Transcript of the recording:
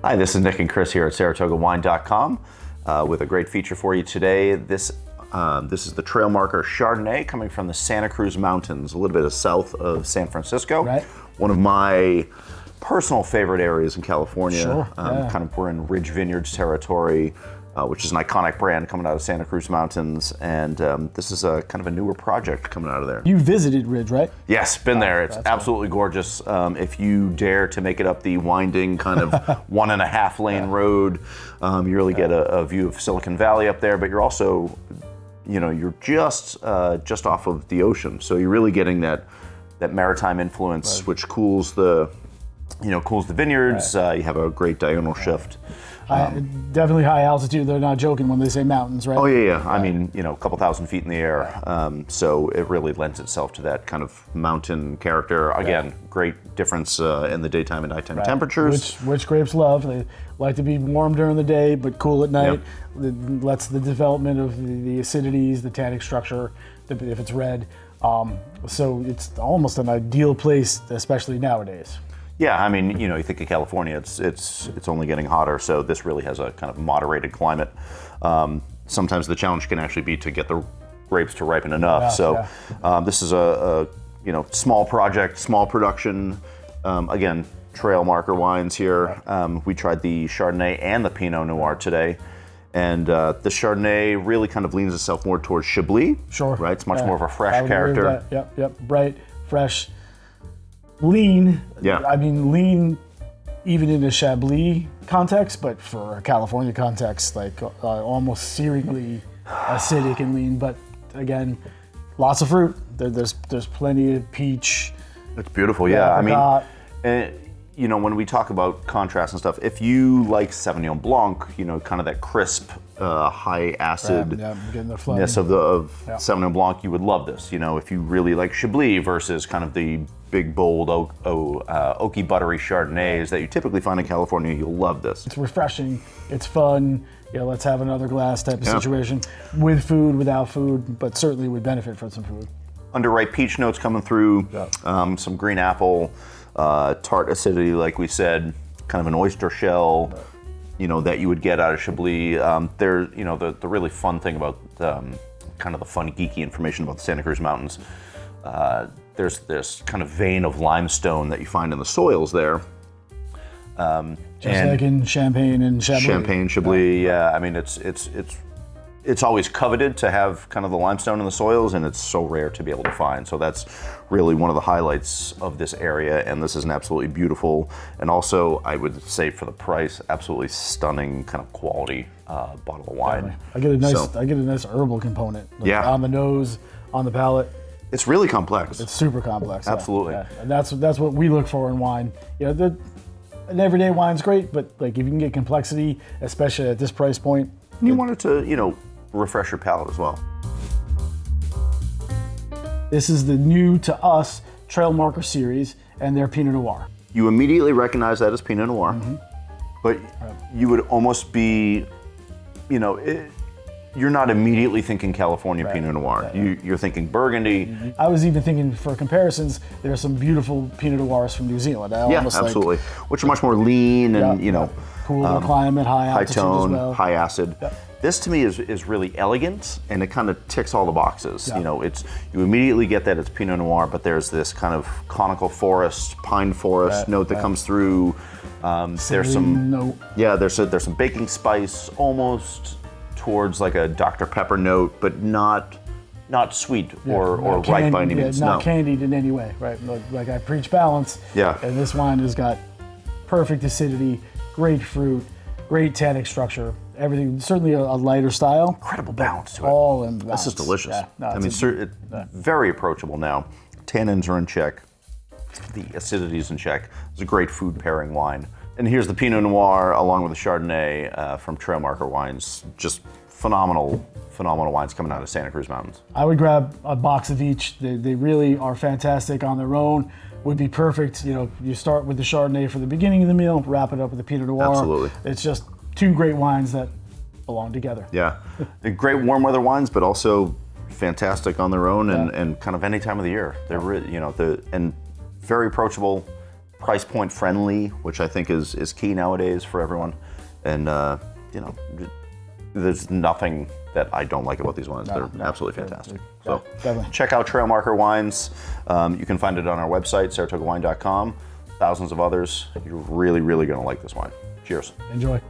Hi, this is Nick and Chris here at SaratogaWine.com with a great feature for you today. This is the trail marker Chardonnay coming from the Santa Cruz Mountains, a little bit south of San Francisco. Right. One of my personal favorite areas in California. Sure. Kind of we're in Ridge Vineyards territory, which is an iconic brand coming out of Santa Cruz Mountains, and this is a kind of a newer project coming out of there. You visited Ridge, right? Yes, been there. It's absolutely gorgeous. If you dare to make it up the winding kind of 1.5 lane road, you really get a view of Silicon Valley up there, but you're also, you're just off of the ocean, so you're really getting that maritime influence, which cools the vineyards. You have a great diurnal shift. Definitely high altitude. They're not joking when they say mountains, right? Oh yeah. I mean, a couple thousand feet in the air. So it really lends itself to that kind of mountain character. Again, great difference in the daytime and nighttime temperatures. Which grapes love. They like to be warm during the day, but cool at night. Yep. It lets the development of the acidities, the tannic structure, if it's red. So it's almost an ideal place, especially nowadays. Yeah, I mean, you think of California, it's only getting hotter, so this really has a kind of moderated climate. Sometimes the challenge can actually be to get the grapes to ripen enough. This is a small project, small production. Again, trail marker wines here. We tried the Chardonnay and the Pinot Noir today. And the Chardonnay really kind of leans itself more towards Chablis. Sure. Right? It's much more of a fresh character. Yep. Bright, fresh, lean. Yeah. I mean, lean even in a Chablis context, but for a California context, like almost searingly acidic and lean. But again, lots of fruit. There's plenty of peach. It's beautiful, yeah. Apricot. I mean, when we talk about contrast and stuff, if you like Sauvignon Blanc, kind of that crisp, high acidness of Sauvignon Blanc, you would love this. If you really like Chablis versus kind of the big, bold, oaky, buttery Chardonnays that you typically find in California, you'll love this. It's refreshing. It's fun. Let's have another glass type of situation. With food, without food, but certainly would benefit from some food. Underripe peach notes coming through, some green apple, tart acidity, like we said, kind of an oyster shell, that you would get out of Chablis. The really fun thing about kind of the fun, geeky information about the Santa Cruz Mountains, there's this kind of vein of limestone that you find in the soils there. Just like in Champagne and Chablis. Champagne, Chablis, I mean, it's always coveted to have kind of the limestone in the soils, and it's so rare to be able to find. So that's really one of the highlights of this area, and this is an absolutely beautiful, and also I would say for the price, absolutely stunning kind of quality bottle of wine. I get a nice herbal component. On the nose, on the palate. It's really complex. It's super complex. Absolutely. Yeah. And that's what we look for in wine. An everyday wine's great, but like if you can get complexity, especially at this price point. You want it to, refresh your palate as well. This is the new to us Trail Marker series and their Pinot Noir. You immediately recognize that as Pinot Noir, but you would almost be, you're not immediately thinking California Pinot Noir. You're thinking Burgundy. I was even thinking, for comparisons, there are some beautiful Pinot Noirs from New Zealand. Absolutely. Which are much more lean and, cooler climate, high altitude tone, as well. high acid. This to me is really elegant, and it kind of ticks all the boxes. You immediately get that it's Pinot Noir, but there's this kind of conical forest, pine forest note that comes through. There's some note. There's some baking spice almost towards like a Dr. Pepper note, but not sweet or ripe by any means. Not candied in any way, right? Like I preach balance. Yeah. And this wine has got perfect acidity, great fruit, great tannic structure. Everything, certainly a lighter style. Incredible balance to it. All in balance. This is delicious. It's very approachable now. Tannins are in check. The acidity's in check. It's a great food pairing wine. And here's the Pinot Noir along with the Chardonnay from Trail Marker Wines. Just phenomenal wines coming out of Santa Cruz Mountains. I would grab a box of each. They really are fantastic on their own. Would be perfect. You start with the Chardonnay for the beginning of the meal, wrap it up with the Pinot Noir. Absolutely. It's just two great wines that belong together. Yeah, they're great warm weather wines, but also fantastic on their own and kind of any time of the year. They're really, and very approachable. price point friendly, which I think is key nowadays for everyone. And there's nothing that I don't like about these wines. They're absolutely fantastic. So definitely. check out Trail Marker Wines. You can find it on our website, saratogawine.com. Thousands of others. You're really, really going to like this wine. Cheers. Enjoy.